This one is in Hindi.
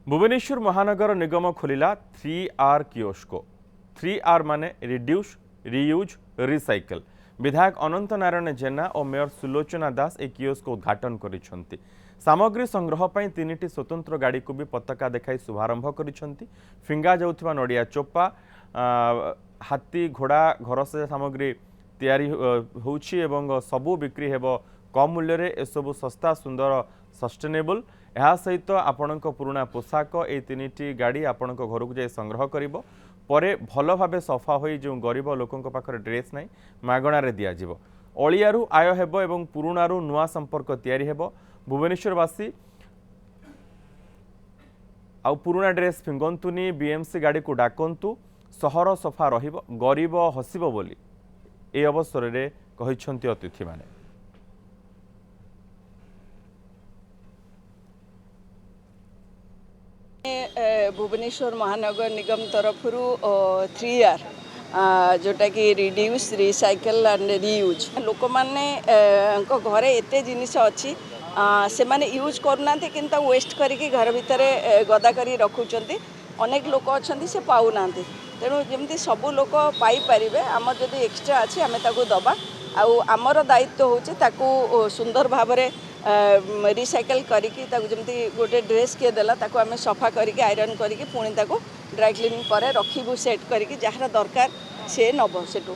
भुवनेश्वर महानगर निगम खोलिला 3R कियोस्को। 3R माने रिड्यूस, रियूज, रिसाइकल। विधायक अनंत नारायण जेना और मेयर सुलोचना दास ए कियोस्को उद्घाटन करिसेंती। सामग्री संग्रह पर 3टी स्वतंत्र गाड़ी को भी पताका देखाई शुभारंभ करिसेंती। फिंगा जाउथिबा नडिया चोपा, हाथी घोड़ा घर से सामग्री तैयारी होउछि एवं सबु बिक्री हेबो कम मूल्य रे। एसबु सस्ता सुंदर सस्टेनेबल। यह सहित आपण पुराना पोशाक ये 3टी गाड़ी आपण घर को जाए संग्रह करिबो। परे भल भाव सफा हो जो गरीब लोकों पाखरे ड्रेस नहीं मागणार दिज्व। अलियारू आय हेबो एवं पुराणारू नुआ संपर्क तैयारी हेबो। भुवनेश्वरवासी आउ पुराना ड्रेस फिंगंतुनी, बीएमसी गाड़ी को डाकंतु, सहर सफा रहिबो, गरीब हसिबो बोली ए अवसर रे कहिसंती अतिथि माने। भुवनेश्वर महानगर निगम तरफ 3R जोटा कि रिड्यूस, रिसाइकल एंड रियूज। लोक मैंने घरे एत जिनिस अच्छी से माने यूज करना कि वेस्ट करके घर भितर गदा करी रखुंट। अनेक लोक अच्छा से पाऊना तेणु जमी सबू लोक पाइपर आम जदि एक्सट्रा अच्छी आम दबा आमर दायित्व हूँ सुंदर भाव रिसाइकल करिकी जमती गोटे ड्रेस किए देला ताको आमे सफा करिकी आयरन करिकी पुणी ताको ड्राई क्लीनिंग पर रखिबू सेट करिकी जहाँ दरकार से नब सेटू।